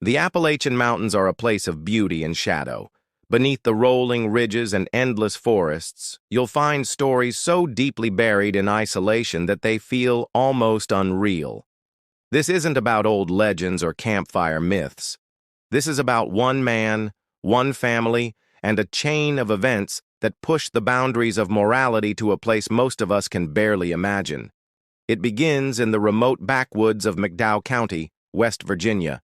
The Appalachian Mountains are a place of beauty and shadow. Beneath the rolling ridges and endless forests, you'll find stories so deeply buried in isolation that they feel almost unreal. This isn't about old legends or campfire myths. This is about one man, one family, and a chain of events that push the boundaries of morality to a place most of us can barely imagine. It begins in the remote backwoods of McDowell County, West Virginia.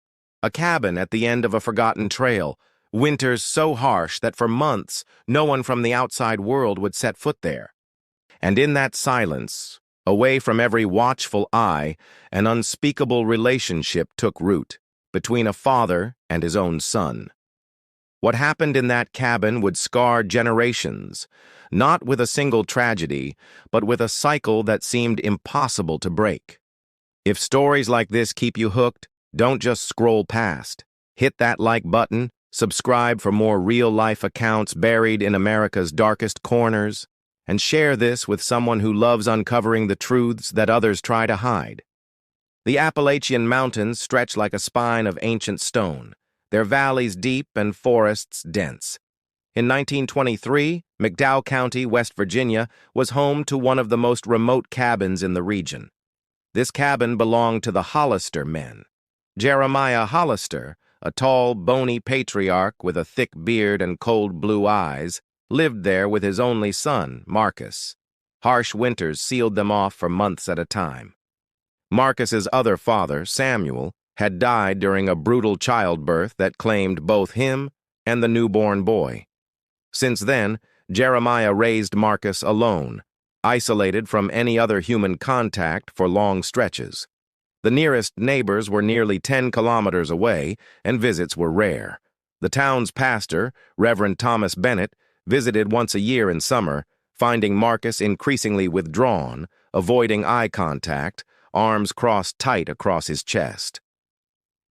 A cabin at the end of a forgotten trail, winters so harsh that for months no one from the outside world would set foot there. And in that silence, away from every watchful eye, an unspeakable relationship took root between a father and his own son. What happened in that cabin would scar generations, not with a single tragedy, but with a cycle that seemed impossible to break. If stories like this keep you hooked, don't just scroll past. Hit that like button, subscribe for more real-life accounts buried in America's darkest corners, and share this with someone who loves uncovering the truths that others try to hide. The Appalachian Mountains stretch like a spine of ancient stone, their valleys deep and forests dense. In 1923, McDowell County, West Virginia, was home to one of the most remote cabins in the region. This cabin belonged to the Hollister men. Jeremiah Hollister, a tall, bony patriarch with a thick beard and cold blue eyes, lived there with his only son, Marcus. Harsh winters sealed them off for months at a time. Marcus's other father, Samuel, had died during a brutal childbirth that claimed both him and the newborn boy. Since then, Jeremiah raised Marcus alone, isolated from any other human contact for long stretches. The nearest neighbors were nearly 10 kilometers away, and visits were rare. The town's pastor, Reverend Thomas Bennett, visited once a year in summer, finding Marcus increasingly withdrawn, avoiding eye contact, arms crossed tight across his chest.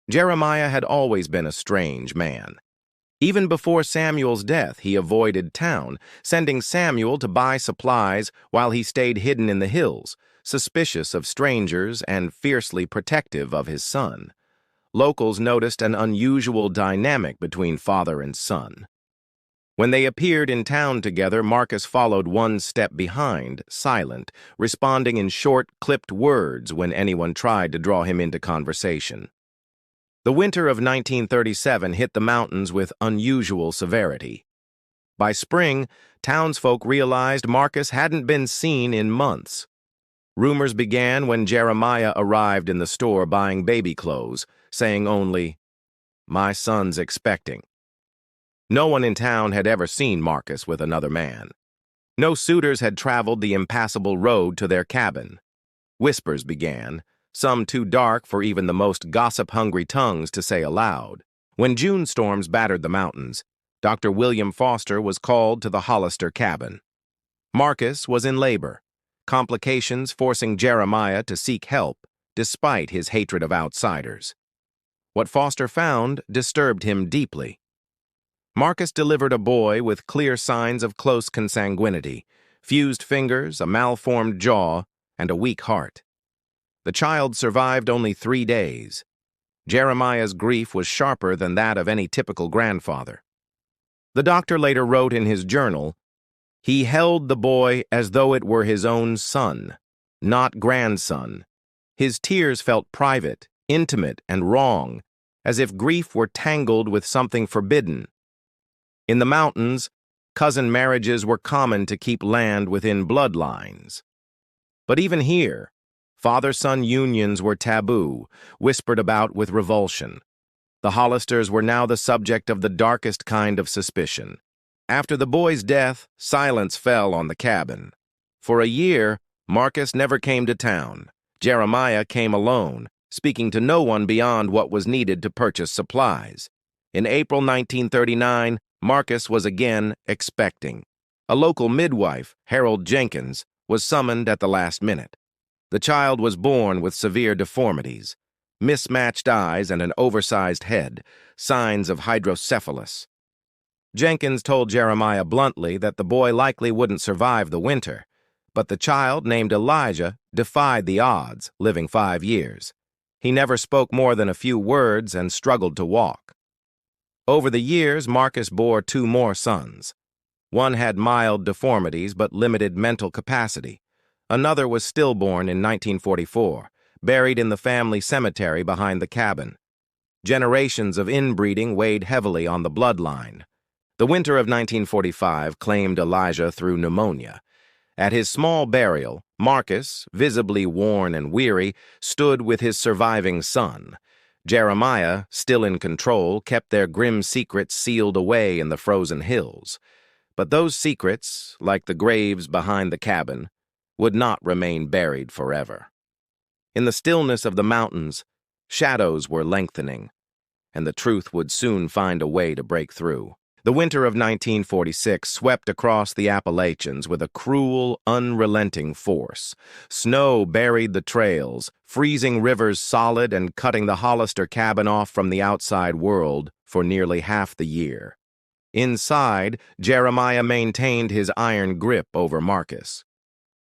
Jeremiah had always been a strange man. Even before Samuel's death, he avoided town, sending Samuel to buy supplies while he stayed hidden in the hills, suspicious of strangers and fiercely protective of his son. Locals noticed an unusual dynamic between father and son. When they appeared in town together, Marcus followed one step behind, silent, responding in short, clipped words when anyone tried to draw him into conversation. The winter of 1937 hit the mountains with unusual severity. By spring, townsfolk realized Marcus hadn't been seen in months. Rumors began when Jeremiah arrived in the store buying baby clothes, saying only, "My son's expecting." No one in town had ever seen Marcus with another man. No suitors had traveled the impassable road to their cabin. Whispers began, some too dark for even the most gossip-hungry tongues to say aloud. When June storms battered the mountains, Dr. William Foster was called to the Hollister cabin. Marcus was in labor, complications forcing Jeremiah to seek help, despite his hatred of outsiders. What Foster found disturbed him deeply. Marcus delivered a boy with clear signs of close consanguinity, fused fingers, a malformed jaw, and a weak heart. The child survived only 3 days. Jeremiah's grief was sharper than that of any typical grandfather. The doctor later wrote in his journal, "He held the boy as though it were his own son, not grandson. His tears felt private, intimate, and wrong, as if grief were tangled with something forbidden." In the mountains, cousin marriages were common to keep land within bloodlines. But even here, father-son unions were taboo, whispered about with revulsion. The Hollisters were now the subject of the darkest kind of suspicion. After the boy's death, silence fell on the cabin. For a year, Marcus never came to town. Jeremiah came alone, speaking to no one beyond what was needed to purchase supplies. In April 1939, Marcus was again expecting. A local midwife, Harold Jenkins, was summoned at the last minute. The child was born with severe deformities, mismatched eyes and an oversized head, signs of hydrocephalus. Jenkins told Jeremiah bluntly that the boy likely wouldn't survive the winter, but the child, named Elijah, defied the odds, living 5 years. He never spoke more than a few words and struggled to walk. Over the years, Marcus bore two more sons. One had mild deformities but limited mental capacity. Another was stillborn in 1944, buried in the family cemetery behind the cabin. Generations of inbreeding weighed heavily on the bloodline. The winter of 1945 claimed Elijah through pneumonia. At his small burial, Marcus, visibly worn and weary, stood with his surviving son. Jeremiah, still in control, kept their grim secrets sealed away in the frozen hills. But those secrets, like the graves behind the cabin, would not remain buried forever. In the stillness of the mountains, shadows were lengthening, and the truth would soon find a way to break through. The winter of 1946 swept across the Appalachians with a cruel, unrelenting force. Snow buried the trails, freezing rivers solid and cutting the Hollister cabin off from the outside world for nearly half the year. Inside, Jeremiah maintained his iron grip over Marcus.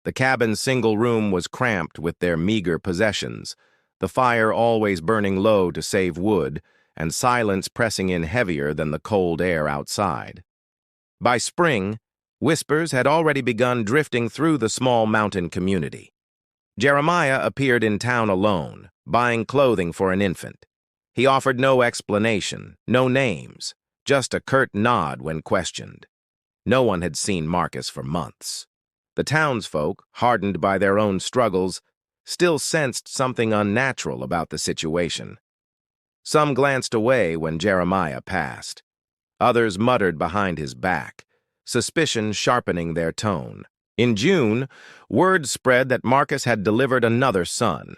The cabin's single room was cramped with their meager possessions, the fire always burning low to save wood, and silence pressing in heavier than the cold air outside. By spring, whispers had already begun drifting through the small mountain community. Jeremiah appeared in town alone, buying clothing for an infant. He offered no explanation, no names, just a curt nod when questioned. No one had seen Marcus for months. The townsfolk, hardened by their own struggles, still sensed something unnatural about the situation. Some glanced away when Jeremiah passed. Others muttered behind his back, suspicion sharpening their tone. In June, word spread that Marcus had delivered another son.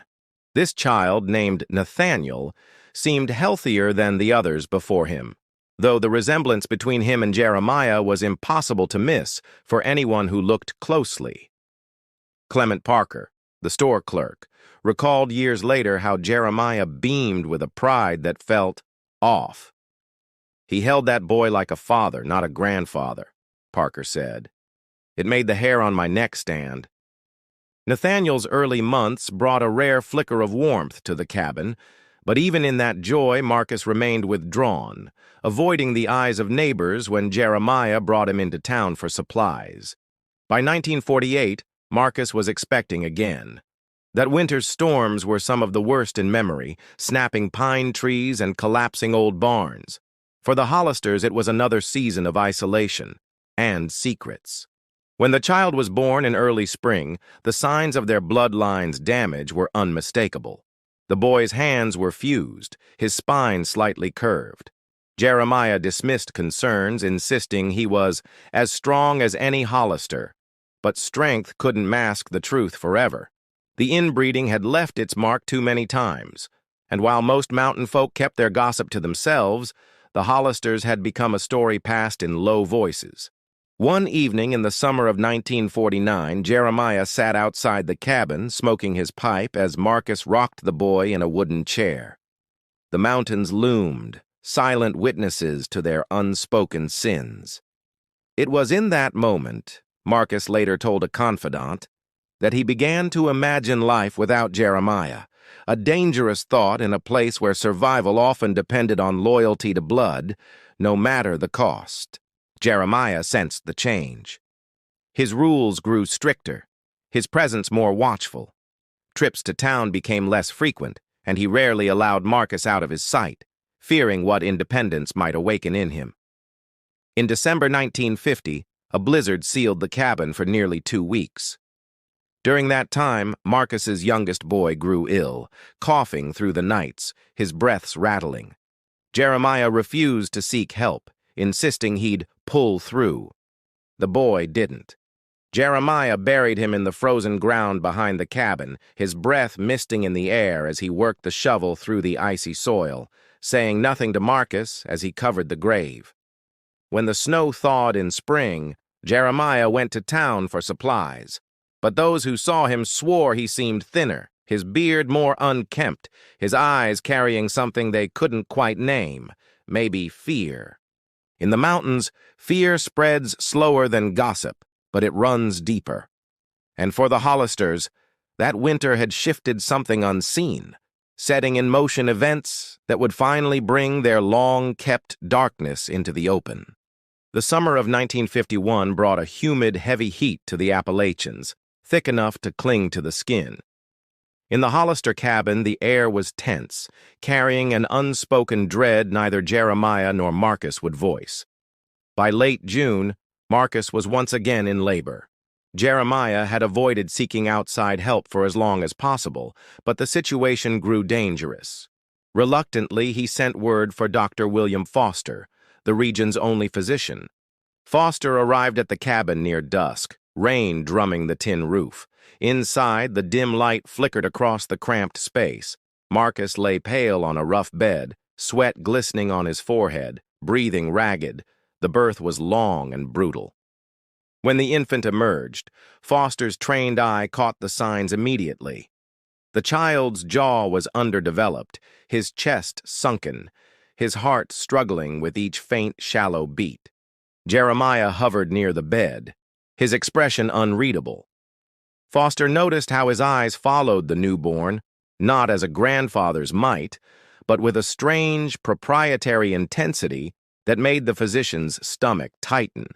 This child, named Nathaniel, seemed healthier than the others before him, though the resemblance between him and Jeremiah was impossible to miss for anyone who looked closely. Clement Parker, the store clerk, recalled years later how Jeremiah beamed with a pride that felt off. "He held that boy like a father, not a grandfather," Parker said. "It made the hair on my neck stand." Nathaniel's early months brought a rare flicker of warmth to the cabin, but even in that joy, Marcus remained withdrawn, avoiding the eyes of neighbors when Jeremiah brought him into town for supplies. By 1948, Marcus was expecting again. That winter's storms were some of the worst in memory, snapping pine trees and collapsing old barns. For the Hollisters, it was another season of isolation and secrets. When the child was born in early spring, the signs of their bloodline's damage were unmistakable. The boy's hands were fused, his spine slightly curved. Jeremiah dismissed concerns, insisting he was as strong as any Hollister. But strength couldn't mask the truth forever. The inbreeding had left its mark too many times, and while most mountain folk kept their gossip to themselves, the Hollisters had become a story passed in low voices. One evening in the summer of 1949, Jeremiah sat outside the cabin, smoking his pipe as Marcus rocked the boy in a wooden chair. The mountains loomed, silent witnesses to their unspoken sins. It was in that moment, Marcus later told a confidant, that he began to imagine life without Jeremiah, a dangerous thought in a place where survival often depended on loyalty to blood, no matter the cost. Jeremiah sensed the change. His rules grew stricter, his presence more watchful. Trips to town became less frequent, and he rarely allowed Marcus out of his sight, fearing what independence might awaken in him. In December 1950, a blizzard sealed the cabin for nearly 2 weeks. During that time, Marcus's youngest boy grew ill, coughing through the nights, his breaths rattling. Jeremiah refused to seek help, insisting he'd pull through. The boy didn't. Jeremiah buried him in the frozen ground behind the cabin, his breath misting in the air as he worked the shovel through the icy soil, saying nothing to Marcus as he covered the grave. When the snow thawed in spring, Jeremiah went to town for supplies. But those who saw him swore he seemed thinner, his beard more unkempt, his eyes carrying something they couldn't quite name, maybe fear. In the mountains, fear spreads slower than gossip, but it runs deeper. And for the Hollisters, that winter had shifted something unseen, setting in motion events that would finally bring their long-kept darkness into the open. The summer of 1951 brought a humid, heavy heat to the Appalachians, thick enough to cling to the skin. In the Hollister cabin, the air was tense, carrying an unspoken dread neither Jeremiah nor Marcus would voice. By late June, Marcus was once again in labor. Jeremiah had avoided seeking outside help for as long as possible, but the situation grew dangerous. Reluctantly, he sent word for Dr. William Foster, the region's only physician. Foster arrived at the cabin near dusk, rain drumming the tin roof. Inside, the dim light flickered across the cramped space. Marcus lay pale on a rough bed, sweat glistening on his forehead, breathing ragged. The birth was long and brutal. When the infant emerged, Foster's trained eye caught the signs immediately. The child's jaw was underdeveloped, his chest sunken, his heart struggling with each faint, shallow beat. Jeremiah hovered near the bed, his expression unreadable. Foster noticed how his eyes followed the newborn, not as a grandfather's might, but with a strange, proprietary intensity that made the physician's stomach tighten.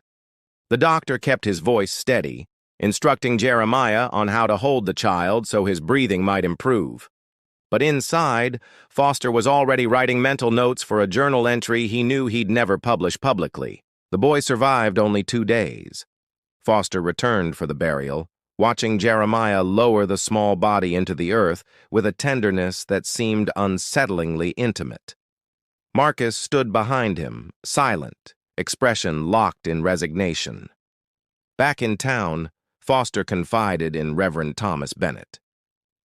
The doctor kept his voice steady, instructing Jeremiah on how to hold the child so his breathing might improve. But inside, Foster was already writing mental notes for a journal entry he knew he'd never publish publicly. The boy survived only 2 days. Foster returned for the burial, watching Jeremiah lower the small body into the earth with a tenderness that seemed unsettlingly intimate. Marcus stood behind him, silent, expression locked in resignation. Back in town, Foster confided in Reverend Thomas Bennett.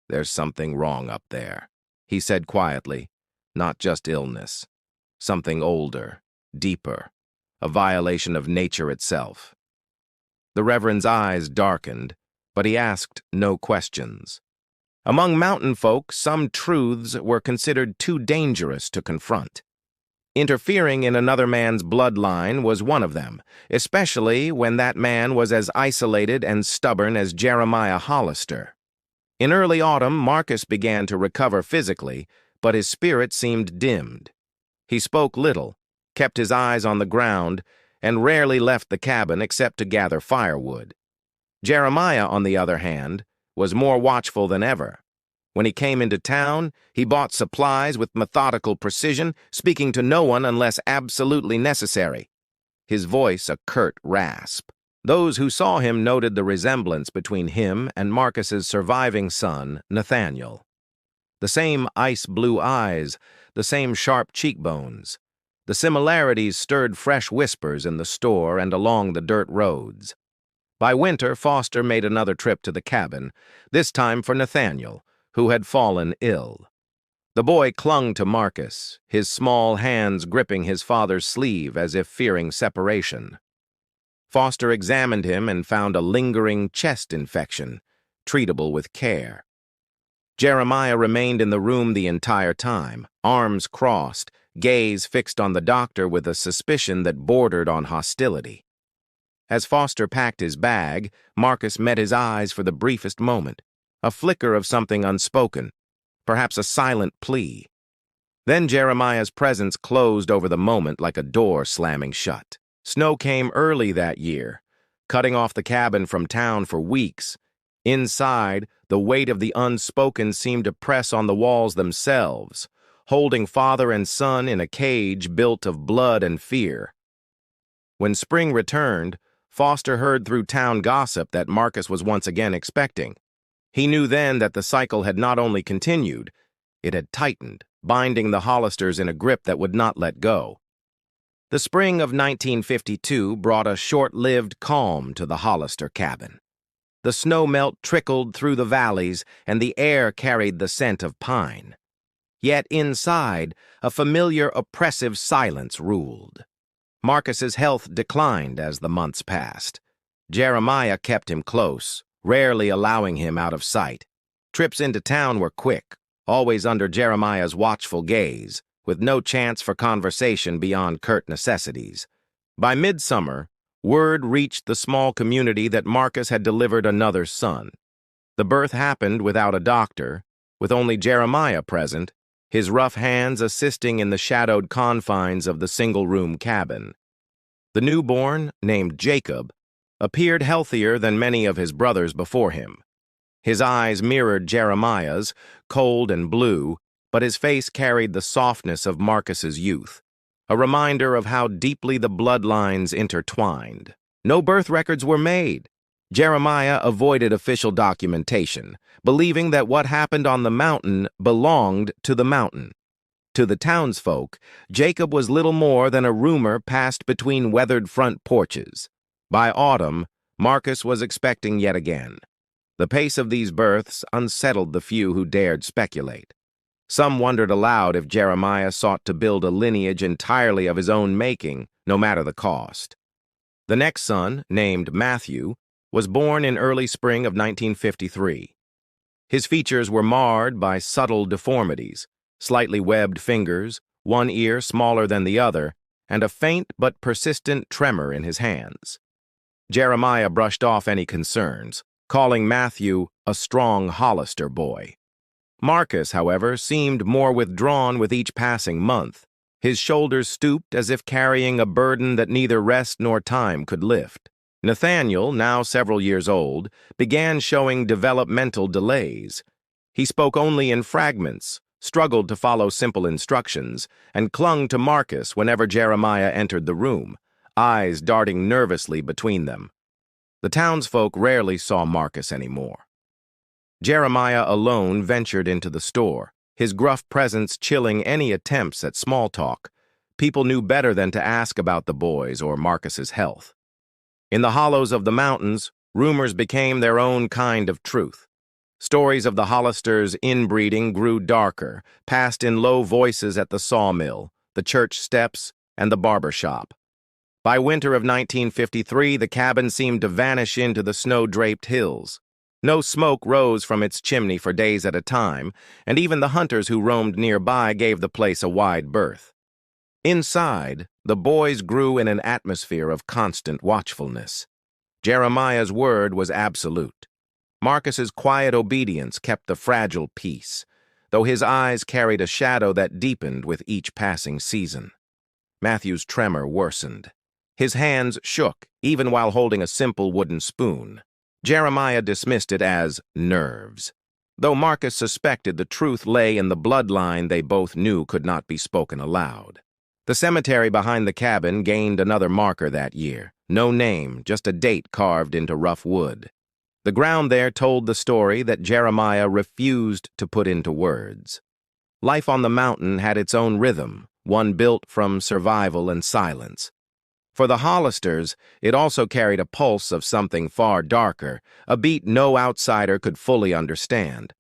"There's something wrong up there," he said quietly. "Not just illness. Something older, deeper, a violation of nature itself." The Reverend's eyes darkened, but he asked no questions. Among mountain folk, some truths were considered too dangerous to confront. Interfering in another man's bloodline was one of them, especially when that man was as isolated and stubborn as Jeremiah Hollister. In early autumn, Marcus began to recover physically, but his spirit seemed dimmed. He spoke little, kept his eyes on the ground, and rarely left the cabin except to gather firewood. Jeremiah, on the other hand, was more watchful than ever. When he came into town, he bought supplies with methodical precision, speaking to no one unless absolutely necessary. His voice a curt rasp. Those who saw him noted the resemblance between him and Marcus's surviving son, Nathaniel. The same ice-blue eyes, the same sharp cheekbones. The similarities stirred fresh whispers in the store and along the dirt roads. By winter, Foster made another trip to the cabin, this time for Nathaniel, who had fallen ill. The boy clung to Marcus, his small hands gripping his father's sleeve as if fearing separation. Foster examined him and found a lingering chest infection, treatable with care. Jeremiah remained in the room the entire time, arms crossed, gaze fixed on the doctor with a suspicion that bordered on hostility. As Foster packed his bag, Marcus met his eyes for the briefest moment, a flicker of something unspoken, perhaps a silent plea. Then Jeremiah's presence closed over the moment like a door slamming shut. Snow came early that year, cutting off the cabin from town for weeks. Inside, the weight of the unspoken seemed to press on the walls themselves, holding father and son in a cage built of blood and fear. When spring returned, Foster heard through town gossip that Marcus was once again expecting. He knew then that the cycle had not only continued, it had tightened, binding the Hollisters in a grip that would not let go. The spring of 1952 brought a short-lived calm to the Hollister cabin. The snowmelt trickled through the valleys, and the air carried the scent of pine. Yet inside, a familiar, oppressive silence ruled. Marcus's health declined as the months passed. Jeremiah kept him close, rarely allowing him out of sight. Trips into town were quick, always under Jeremiah's watchful gaze, with no chance for conversation beyond curt necessities. By midsummer, word reached the small community that Marcus had delivered another son. The birth happened without a doctor, with only Jeremiah present, his rough hands assisting in the shadowed confines of the single-room cabin. The newborn, named Jacob, appeared healthier than many of his brothers before him. His eyes mirrored Jeremiah's, cold and blue, but his face carried the softness of Marcus's youth, a reminder of how deeply the bloodlines intertwined. No birth records were made. Jeremiah avoided official documentation, believing that what happened on the mountain belonged to the mountain. To the townsfolk, Jacob was little more than a rumor passed between weathered front porches. By autumn, Marcus was expecting yet again. The pace of these births unsettled the few who dared speculate. Some wondered aloud if Jeremiah sought to build a lineage entirely of his own making, no matter the cost. The next son, named Matthew, was born in early spring of 1953. His features were marred by subtle deformities, slightly webbed fingers, one ear smaller than the other, and a faint but persistent tremor in his hands. Jeremiah brushed off any concerns, calling Matthew a strong Hollister boy. Marcus, however, seemed more withdrawn with each passing month. His shoulders stooped as if carrying a burden that neither rest nor time could lift. Nathaniel, now several years old, began showing developmental delays. He spoke only in fragments, struggled to follow simple instructions, and clung to Marcus whenever Jeremiah entered the room, eyes darting nervously between them. The townsfolk rarely saw Marcus anymore. Jeremiah alone ventured into the store, his gruff presence chilling any attempts at small talk. People knew better than to ask about the boys or Marcus's health. In the hollows of the mountains, rumors became their own kind of truth. Stories of the Hollisters' inbreeding grew darker, passed in low voices at the sawmill, the church steps, and the barber shop. By winter of 1953, the cabin seemed to vanish into the snow-draped hills. No smoke rose from its chimney for days at a time, and even the hunters who roamed nearby gave the place a wide berth. Inside, the boys grew in an atmosphere of constant watchfulness. Jeremiah's word was absolute. Marcus's quiet obedience kept the fragile peace, though his eyes carried a shadow that deepened with each passing season. Matthew's tremor worsened. His hands shook, even while holding a simple wooden spoon. Jeremiah dismissed it as nerves, though Marcus suspected the truth lay in the bloodline they both knew could not be spoken aloud. The cemetery behind the cabin gained another marker that year. No name, just a date carved into rough wood. The ground there told the story that Jeremiah refused to put into words. Life on the mountain had its own rhythm, one built from survival and silence. For the Hollisters, it also carried a pulse of something far darker, a beat no outsider could fully understand.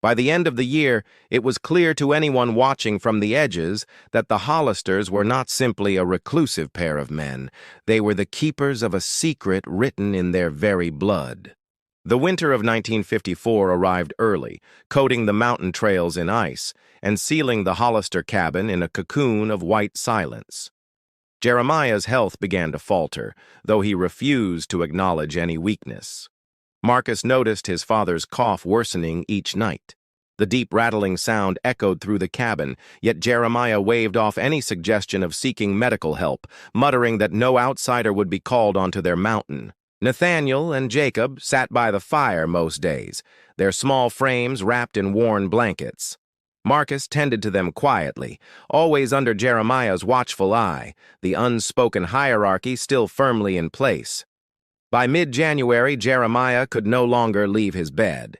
By the end of the year, it was clear to anyone watching from the edges that the Hollisters were not simply a reclusive pair of men. They were the keepers of a secret written in their very blood. The winter of 1954 arrived early, coating the mountain trails in ice and sealing the Hollister cabin in a cocoon of white silence. Jeremiah's health began to falter, though he refused to acknowledge any weakness. Marcus noticed his father's cough worsening each night. The deep rattling sound echoed through the cabin, yet Jeremiah waved off any suggestion of seeking medical help, muttering that no outsider would be called onto their mountain. Nathaniel and Jacob sat by the fire most days, their small frames wrapped in worn blankets. Marcus tended to them quietly, always under Jeremiah's watchful eye, the unspoken hierarchy still firmly in place. By mid-January, Jeremiah could no longer leave his bed.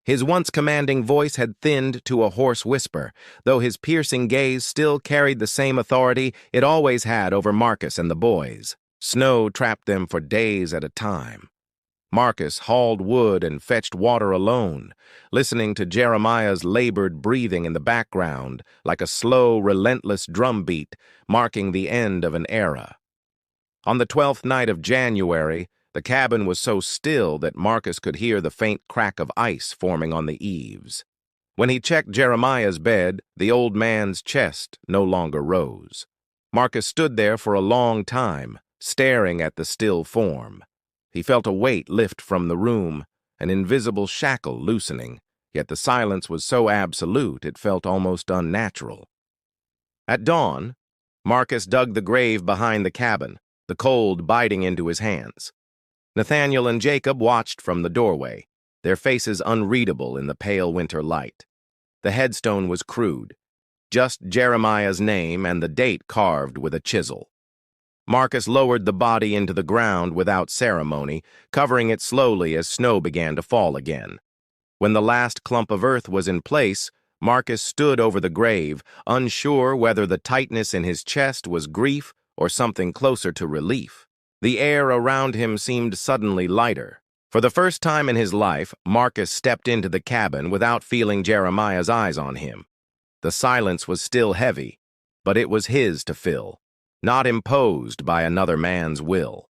His once commanding voice had thinned to a hoarse whisper, though his piercing gaze still carried the same authority it always had over Marcus and the boys. Snow trapped them for days at a time. Marcus hauled wood and fetched water alone, listening to Jeremiah's labored breathing in the background like a slow, relentless drumbeat marking the end of an era. On the 12th night of January, the cabin was so still that Marcus could hear the faint crack of ice forming on the eaves. When he checked Jeremiah's bed, the old man's chest no longer rose. Marcus stood there for a long time, staring at the still form. He felt a weight lift from the room, an invisible shackle loosening, yet the silence was so absolute it felt almost unnatural. At dawn, Marcus dug the grave behind the cabin, the cold biting into his hands. Nathaniel and Jacob watched from the doorway, their faces unreadable in the pale winter light. The headstone was crude, just Jeremiah's name and the date carved with a chisel. Marcus lowered the body into the ground without ceremony, covering it slowly as snow began to fall again. When the last clump of earth was in place, Marcus stood over the grave, unsure whether the tightness in his chest was grief or something closer to relief. The air around him seemed suddenly lighter. For the first time in his life, Marcus stepped into the cabin without feeling Jeremiah's eyes on him. The silence was still heavy, but it was his to fill, not imposed by another man's will.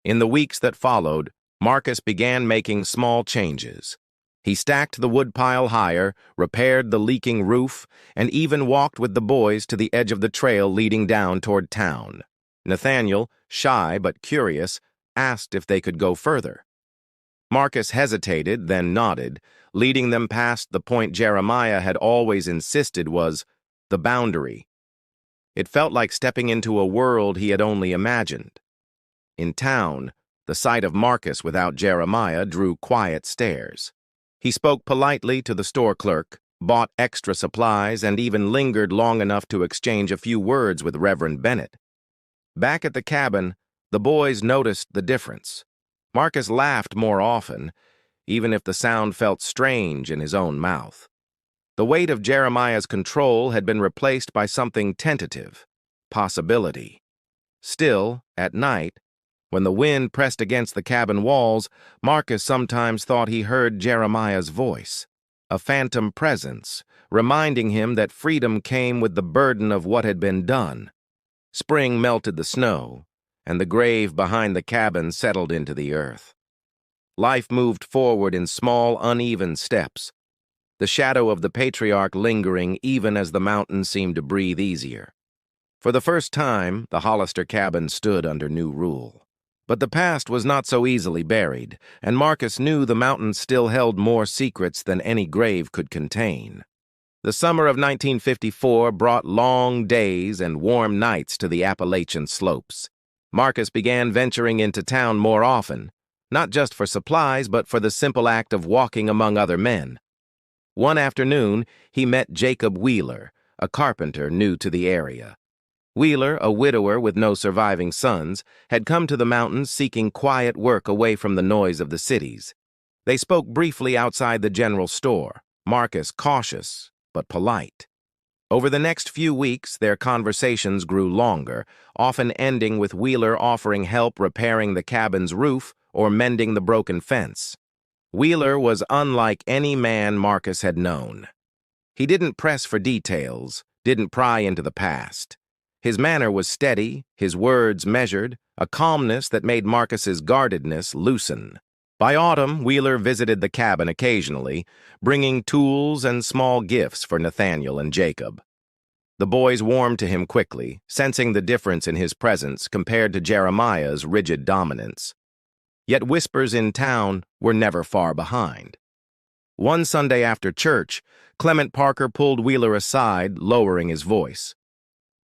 In the weeks that followed, Marcus began making small changes. He stacked the woodpile higher, repaired the leaking roof, and even walked with the boys to the edge of the trail leading down toward town. Nathaniel, shy but curious, asked if they could go further. Marcus hesitated, then nodded, leading them past the point Jeremiah had always insisted was the boundary. It felt like stepping into a world he had only imagined. In town, the sight of Marcus without Jeremiah drew quiet stares. He spoke politely to the store clerk, bought extra supplies, and even lingered long enough to exchange a few words with Reverend Bennett. Back at the cabin, the boys noticed the difference. Marcus laughed more often, even if the sound felt strange in his own mouth. The weight of Jeremiah's control had been replaced by something tentative, possibility. Still, at night, when the wind pressed against the cabin walls, Marcus sometimes thought he heard Jeremiah's voice, a phantom presence, reminding him that freedom came with the burden of what had been done. Spring melted the snow, and the grave behind the cabin settled into the earth. Life moved forward in small, uneven steps, the shadow of the patriarch lingering even as the mountains seemed to breathe easier. For the first time, the Hollister cabin stood under new rule. But the past was not so easily buried, and Marcus knew the mountains still held more secrets than any grave could contain. The summer of 1954 brought long days and warm nights to the Appalachian slopes. Marcus began venturing into town more often, not just for supplies, but for the simple act of walking among other men. One afternoon, he met Jacob Wheeler, a carpenter new to the area. Wheeler, a widower with no surviving sons, had come to the mountains seeking quiet work away from the noise of the cities. They spoke briefly outside the general store, Marcus cautious but polite. Over the next few weeks, their conversations grew longer, often ending with Wheeler offering help repairing the cabin's roof or mending the broken fence. Wheeler was unlike any man Marcus had known. He didn't press for details, didn't pry into the past. His manner was steady, his words measured, a calmness that made Marcus's guardedness loosen. By autumn, Wheeler visited the cabin occasionally, bringing tools and small gifts for Nathaniel and Jacob. The boys warmed to him quickly, sensing the difference in his presence compared to Jeremiah's rigid dominance. Yet whispers in town were never far behind. One Sunday after church, Clement Parker pulled Wheeler aside, lowering his voice.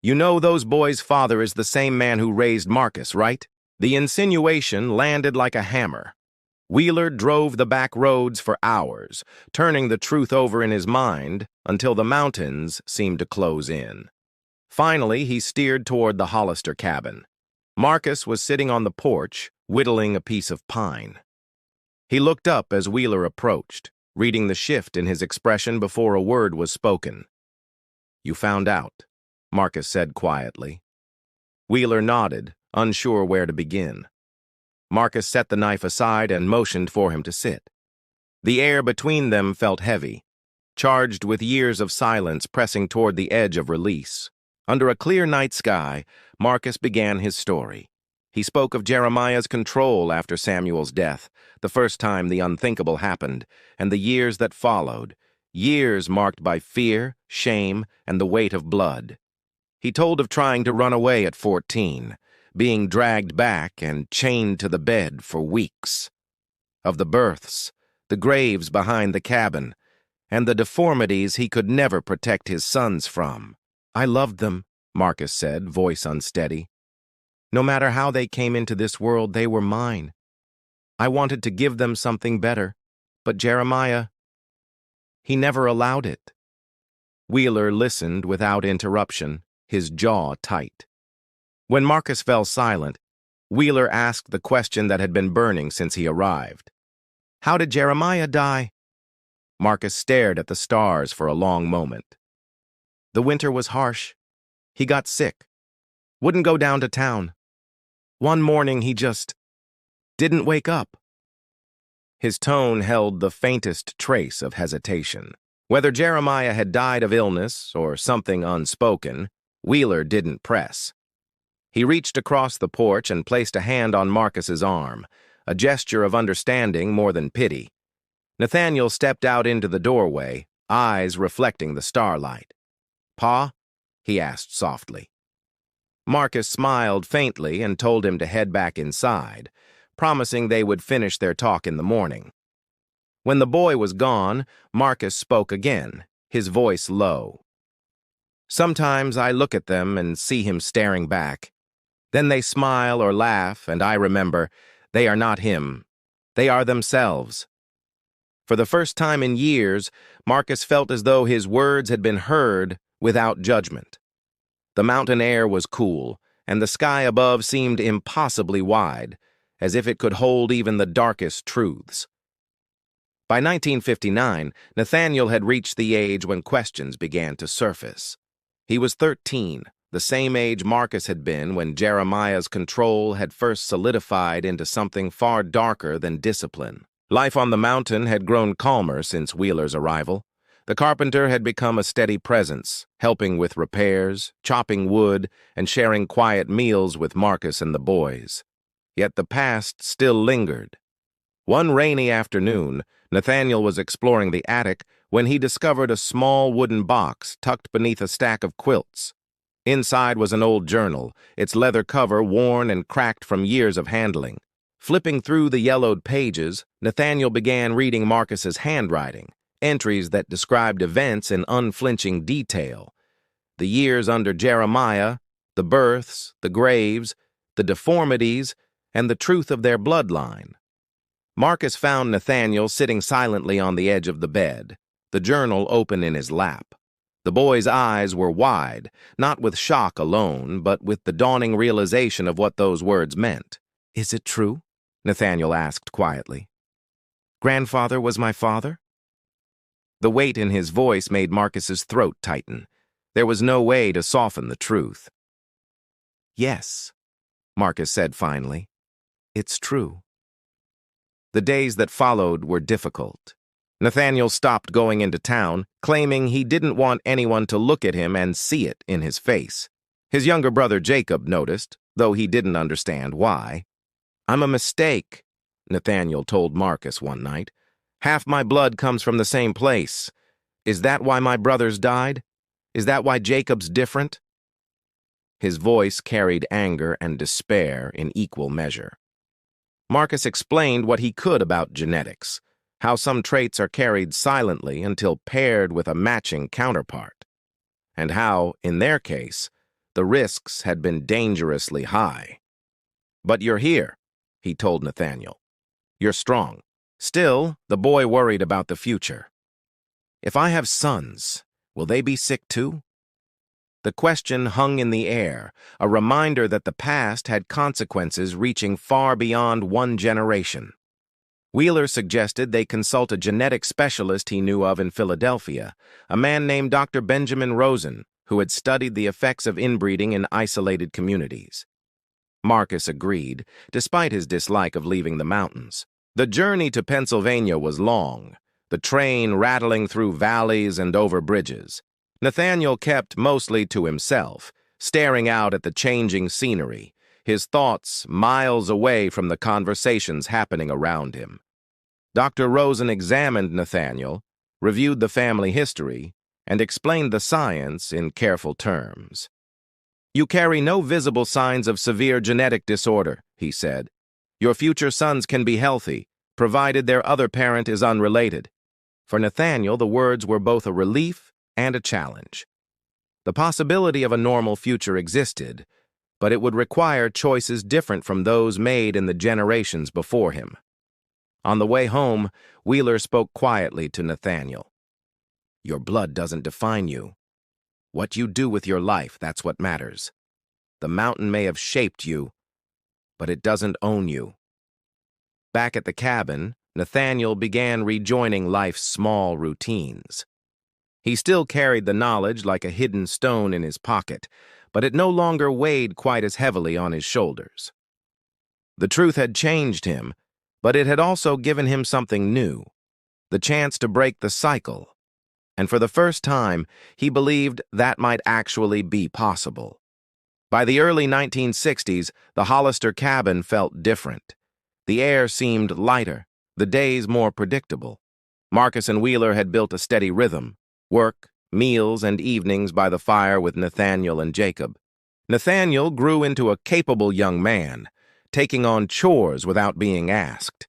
"You know those boys' father is the same man who raised Marcus, right?" The insinuation landed like a hammer. Wheeler drove the back roads for hours, turning the truth over in his mind until the mountains seemed to close in. Finally, he steered toward the Hollister cabin. Marcus was sitting on the porch, whittling a piece of pine. He looked up as Wheeler approached, reading the shift in his expression before a word was spoken. "You found out," Marcus said quietly. Wheeler nodded, unsure where to begin. Marcus set the knife aside and motioned for him to sit. The air between them felt heavy, charged with years of silence pressing toward the edge of release. Under a clear night sky, Marcus began his story. He spoke of Jeremiah's control after Samuel's death, the first time the unthinkable happened, and the years that followed, years marked by fear, shame, and the weight of blood. He told of trying to run away at 14, being dragged back and chained to the bed for weeks. Of the births, the graves behind the cabin, and the deformities he could never protect his sons from. "I loved them," Marcus said, voice unsteady. "No matter how they came into this world, they were mine. I wanted to give them something better, but Jeremiah, he never allowed it." Wheeler listened without interruption, his jaw tight. When Marcus fell silent, Wheeler asked the question that had been burning since he arrived. "How did Jeremiah die?" Marcus stared at the stars for a long moment. "The winter was harsh. He got sick. Wouldn't go down to town. One morning he just didn't wake up." His tone held the faintest trace of hesitation. Whether Jeremiah had died of illness or something unspoken, Wheeler didn't press. He reached across the porch and placed a hand on Marcus's arm, a gesture of understanding more than pity. Nathaniel stepped out into the doorway, eyes reflecting the starlight. "Pa?" he asked softly. Marcus smiled faintly and told him to head back inside, promising they would finish their talk in the morning. When the boy was gone, Marcus spoke again, his voice low. "Sometimes I look at them and see him staring back. Then they smile or laugh, and I remember, they are not him. They are themselves." For the first time in years, Marcus felt as though his words had been heard without judgment. The mountain air was cool, and the sky above seemed impossibly wide, as if it could hold even the darkest truths. By 1959, Nathaniel had reached the age when questions began to surface. He was 13, the same age Marcus had been when Jeremiah's control had first solidified into something far darker than discipline. Life on the mountain had grown calmer since Wheeler's arrival. The carpenter had become a steady presence, helping with repairs, chopping wood, and sharing quiet meals with Marcus and the boys. Yet the past still lingered. One rainy afternoon, Nathaniel was exploring the attic when he discovered a small wooden box tucked beneath a stack of quilts. Inside was an old journal, its leather cover worn and cracked from years of handling. Flipping through the yellowed pages, Nathaniel began reading Marcus's handwriting, entries that described events in unflinching detail. The years under Jeremiah, the births, the graves, the deformities, and the truth of their bloodline. Marcus found Nathaniel sitting silently on the edge of the bed, the journal open in his lap. The boy's eyes were wide, not with shock alone, but with the dawning realization of what those words meant. "Is it true?" Nathaniel asked quietly. "Grandfather was my father?" The weight in his voice made Marcus's throat tighten. There was no way to soften the truth. "Yes," Marcus said finally. "It's true." The days that followed were difficult. Nathaniel stopped going into town, claiming he didn't want anyone to look at him and see it in his face. His younger brother Jacob noticed, though he didn't understand why. "I'm a mistake," Nathaniel told Marcus one night. "Half my blood comes from the same place. Is that why my brothers died? Is that why Jacob's different?" His voice carried anger and despair in equal measure. Marcus explained what he could about genetics, how some traits are carried silently until paired with a matching counterpart, and how, in their case, the risks had been dangerously high. "But you're here," he told Nathaniel. "You're strong." Still, the boy worried about the future. "If I have sons, will they be sick too?" The question hung in the air, a reminder that the past had consequences reaching far beyond one generation. Wheeler suggested they consult a genetic specialist he knew of in Philadelphia, a man named Dr. Benjamin Rosen, who had studied the effects of inbreeding in isolated communities. Marcus agreed, despite his dislike of leaving the mountains. The journey to Pennsylvania was long, the train rattling through valleys and over bridges. Nathaniel kept mostly to himself, staring out at the changing scenery, his thoughts miles away from the conversations happening around him. Dr. Rosen examined Nathaniel, reviewed the family history, and explained the science in careful terms. "You carry no visible signs of severe genetic disorder," he said. "Your future sons can be healthy, provided their other parent is unrelated. For Nathaniel, the words were both a relief and a challenge. The possibility of a normal future existed, but it would require choices different from those made in the generations before him. On the way home, Wheeler spoke quietly to Nathaniel. "Your blood doesn't define you. What you do with your life, that's what matters. The mountain may have shaped you, but it doesn't own you." Back at the cabin, Nathaniel began rejoining life's small routines. He still carried the knowledge like a hidden stone in his pocket, but it no longer weighed quite as heavily on his shoulders. The truth had changed him, but it had also given him something new, the chance to break the cycle. And for the first time, he believed that might actually be possible. By the early 1960s, the Hollister cabin felt different. The air seemed lighter, the days more predictable. Marcus and Wheeler had built a steady rhythm: work, meals, and evenings by the fire with Nathaniel and Jacob. Nathaniel grew into a capable young man, taking on chores without being asked.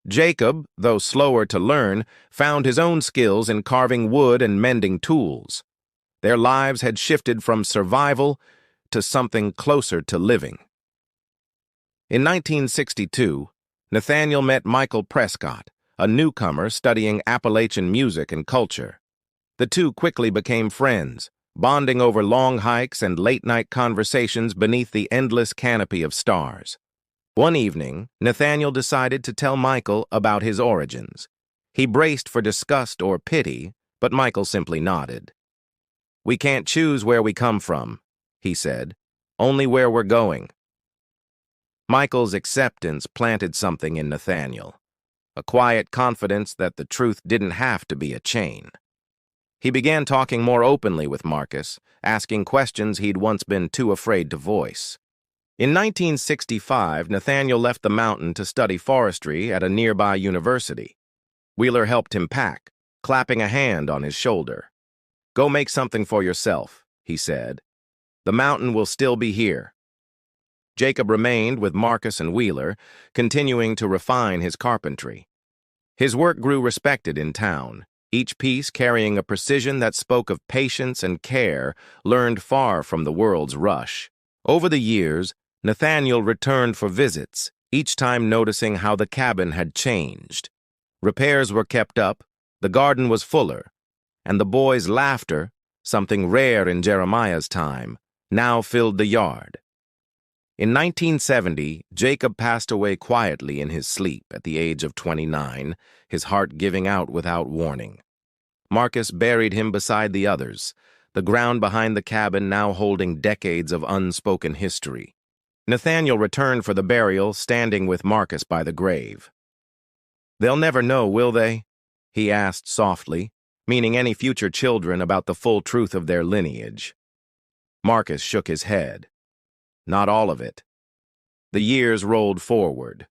Jacob, though slower to learn, found his own skills in carving wood and mending tools. Their lives had shifted from survival to something closer to living. In 1962, Nathaniel met Michael Prescott, a newcomer studying Appalachian music and culture. The two quickly became friends, bonding over long hikes and late-night conversations beneath the endless canopy of stars. One evening, Nathaniel decided to tell Michael about his origins. He braced for disgust or pity, but Michael simply nodded. "We can't choose where we come from," he said, "only where we're going." Michael's acceptance planted something in Nathaniel, a quiet confidence that the truth didn't have to be a chain. He began talking more openly with Marcus, asking questions he'd once been too afraid to voice. In 1965, Nathaniel left the mountain to study forestry at a nearby university. Wheeler helped him pack, clapping a hand on his shoulder. "Go make something for yourself," he said. "The mountain will still be here." Jacob remained with Marcus and Wheeler, continuing to refine his carpentry. His work grew respected in town, each piece carrying a precision that spoke of patience and care learned far from the world's rush. Over the years, Nathaniel returned for visits, each time noticing how the cabin had changed. Repairs were kept up, the garden was fuller, and the boys' laughter, something rare in Jeremiah's time, now filled the yard. In 1970, Jacob passed away quietly in his sleep at the age of 29, his heart giving out without warning. Marcus buried him beside the others, the ground behind the cabin now holding decades of unspoken history. Nathaniel returned for the burial, standing with Marcus by the grave. "They'll never know, will they?" he asked softly, meaning any future children about the full truth of their lineage. Marcus shook his head. "Not all of it." The years rolled forward.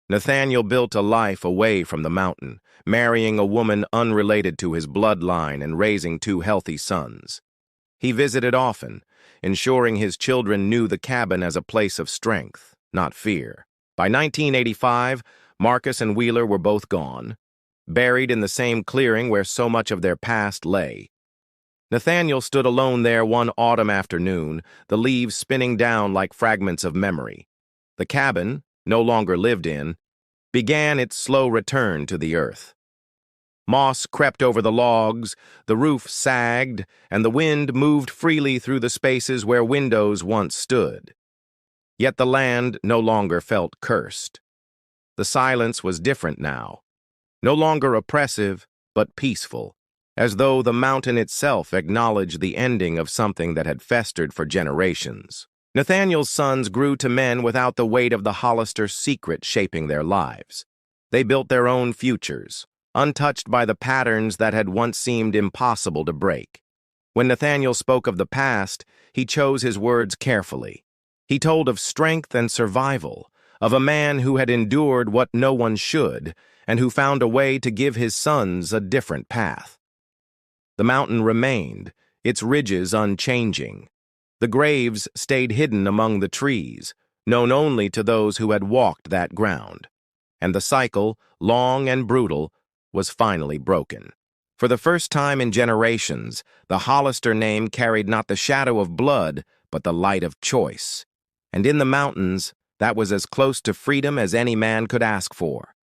Nathaniel built a life away from the mountain, marrying a woman unrelated to his bloodline and raising two healthy sons. He visited often, ensuring his children knew the cabin as a place of strength, not fear. By 1985, Marcus and Wheeler were both gone, buried in the same clearing where so much of their past lay. Nathaniel stood alone there one autumn afternoon, the leaves spinning down like fragments of memory. The cabin, no longer lived in, began its slow return to the earth. Moss crept over the logs, the roof sagged, and the wind moved freely through the spaces where windows once stood. Yet the land no longer felt cursed. The silence was different now, no longer oppressive, but peaceful, as though the mountain itself acknowledged the ending of something that had festered for generations. Nathaniel's sons grew to men without the weight of the Hollister secret shaping their lives. They built their own futures, untouched by the patterns that had once seemed impossible to break. When Nathaniel spoke of the past, he chose his words carefully. He told of strength and survival, of a man who had endured what no one should, and who found a way to give his sons a different path. The mountain remained, its ridges unchanging. The graves stayed hidden among the trees, known only to those who had walked that ground. and the cycle, long and brutal, was finally broken. For the first time in generations, the Hollister name carried not the shadow of blood, but the light of choice. And in the mountains, that was as close to freedom as any man could ask for.